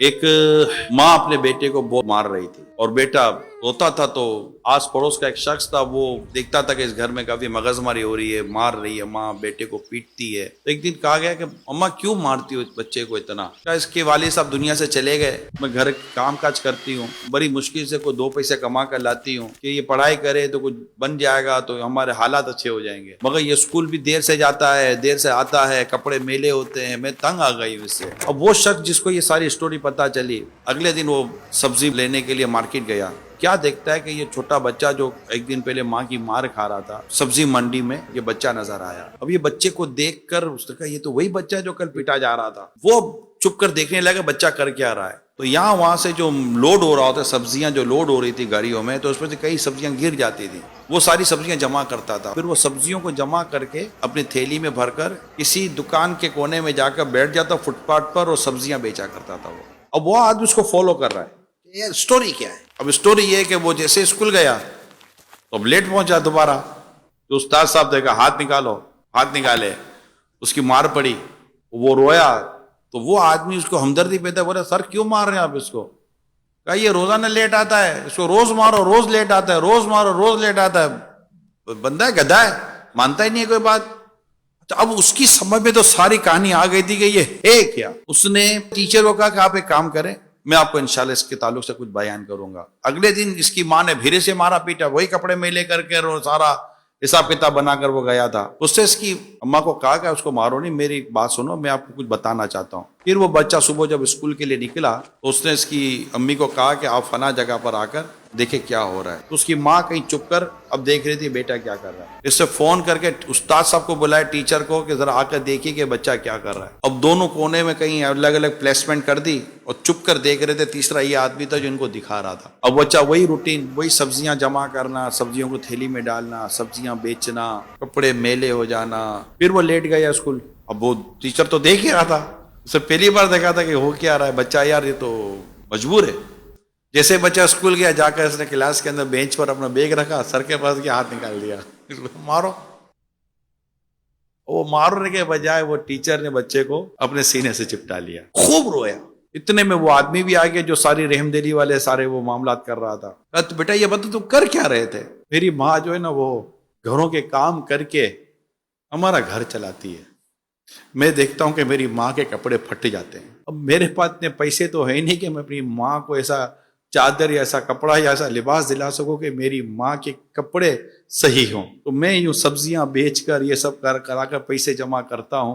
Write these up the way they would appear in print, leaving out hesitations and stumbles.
एक माँ अपने बेटे को बहुत मार रही थी और बेटा रोता था, तो आस पड़ोस का एक शख्स था, वो देखता था कि इस घर में काफी मगजमारी हो रही है, मार रही है माँ, बेटे को पीटती है। तो एक दिन कहा गया कि अम्मा क्यों मारती हो इस बच्चे को इतना? क्या इसके वालिद साहब दुनिया से चले गए, मैं घर काम काज करती हूँ, बड़ी मुश्किल से कोई 2 पैसे कमा कर लाती हूँ कि ये पढ़ाई करे तो कुछ बन जाएगा, तो हमारे हालात अच्छे हो जाएंगे, मगर ये स्कूल भी देर से जाता है, देर से आता है, कपड़े मेले होते हैं, मैं तंग आ गई हूँ इससे। अब वो शख्स जिसको ये सारी स्टोरी पता चली, अगले दिन वो सब्जी लेने के लिए मार्केट गया। क्या देखता है कि ये छोटा बच्चा जो एक दिन पहले माँ की मार खा रहा था, सब्जी मंडी में ये बच्चा नजर आया। अब ये बच्चे को देखकर उसने कहा ये तो वही बच्चा है जो कल पिटा जा रहा था। वो चुप कर देखने लगा बच्चा कर क्या रहा है। तो यहाँ वहां से जो लोड हो रहा होता, सब्जियां जो लोड हो रही थी गाड़ियों में, तो उसमें से कई सब्जियां गिर जाती थी। वो सारी सब्जियां जमा करता था, फिर वो सब्जियों को जमा करके अपनी थैली में भरकर किसी दुकान के कोने में जाकर बैठ जाता फुटपाथ पर और सब्जियां बेचा करता था वो। अब वो आदमी उसको फॉलो कर रहा है। ये स्टोरी क्या है? अब स्टोरी ये है कि वो जैसे स्कूल गया तो अब लेट पहुंचा दोबारा, तो उस्ताद साहब देखा हाथ निकालो, हाथ निकाले, उसकी मार पड़ी, वो रोया। तो वो आदमी उसको हमदर्दी पैदा, बोला सर क्यों मार रहे हैं आप इसको? कहा ये रोजाना लेट आता है, इसको रोज मारो, रोज लेट आता है, रोज मारो, रोज लेट आता है। बंदा है, गधा है, मानता ही नहीं है कोई बात। तो अब उसकी समझ में तो सारी कहानी आ गई थी कि ये है क्या। उसने टीचर को कहा कि आप एक काम करें, मैं आपको इंशाल्लाह इसके ताल्लुक से कुछ बयान करूंगा। अगले दिन इसकी माँ ने फिर से मारा पीटा, वही कपड़े मेले करके और सारा हिसाब किताब बनाकर वो गया था। उससे इसकी अम्मा को कहा कि उसको मारो नहीं, मेरी बात सुनो, मैं आपको कुछ बताना चाहता हूँ। फिर वो बच्चा सुबह जब स्कूल के लिए निकला तो उसने इसकी अम्मी को कहा कि आप फना जगह पर आकर देखे क्या हो रहा है। तो उसकी माँ कहीं चुप कर अब देख रही थी बेटा क्या कर रहा है। इससे फोन करके उस्ताद साहब को बुलाया, टीचर को, कि जरा आकर देखिए कि बच्चा क्या कर रहा है। अब दोनों कोने में कहीं अलग अलग प्लेसमेंट कर दी और चुप कर देख रहे थे। तीसरा ये आदमी था जो इनको दिखा रहा था। अब बच्चा वही रूटीन, वही सब्जियां जमा करना, सब्जियों को थैली में डालना, सब्जियां बेचना, कपड़े मेले हो जाना। फिर वो लेट गया स्कूल। अब वो टीचर तो देख ही रहा था, उसे पहली बार देखा था कि हो क्या रहा है बच्चा, यार ये तो मजबूर है। जैसे बच्चा स्कूल गया, जाकर इसने क्लास के अंदर बेंच पर अपना बैग रखा, सर के पास गया, हाथ निकाल दिया, मारो। वो मारने के बजाय वो टीचर ने बच्चे को अपने सीने से चिपटा लिया, खूब रोया। इतने में वो आदमी भी आ गया जो सारी रहमदिली वाले सारे वो मामलात कर रहा था। तो बेटा ये बता तुम कर क्या रहे थे? मेरी माँ जो है ना वो घरों के काम करके हमारा घर चलाती है। मैं देखता हूं कि मेरी माँ के कपड़े फट जाते हैं। अब मेरे पास इतने पैसे तो है नहीं कि मैं अपनी माँ को ऐसा चादर या ऐसा कपड़ा या ऐसा लिबास दिला सकूं कि मेरी माँ के कपड़े सही हों। तो मैं यूं सब्जियां बेचकर ये सब कराकर पैसे जमा करता हूं,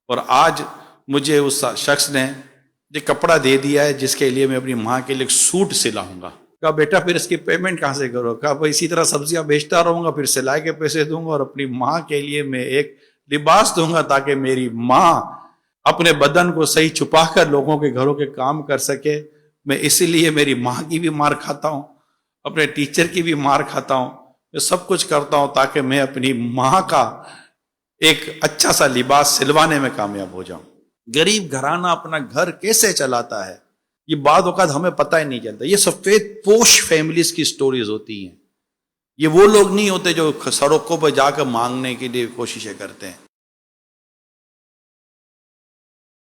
और आज मुझे उस शख्स ने ये कपड़ा दे दिया है जिसके लिए मैं अपनी माँ के लिए सूट सिलाऊंगा। कहा बेटा फिर इसकी पेमेंट कहाँ से करो? कहा भाई इसी तरह सब्जियां बेचता रहूंगा, फिर सिलाई के पैसे दूंगा और अपनी माँ के लिए मैं एक लिबास दूंगा ताकि मेरी माँ अपने बदन को सही छुपाकर लोगों के घरों के काम कर सके। मैं इसीलिए मेरी माँ की भी मार खाता हूं, अपने टीचर की भी मार खाता हूं, मैं सब कुछ करता हूं ताकि मैं अपनी माँ का एक अच्छा सा लिबास सिलवाने में कामयाब हो जाऊं। गरीब घराना अपना घर कैसे चलाता है ये बाद औकात हमें पता ही नहीं चलता। ये सफेद पोश फैमिलीज की स्टोरीज होती हैं। ये वो लोग नहीं होते जो सड़कों पर जाकर मांगने के लिए कोशिशें करते हैं।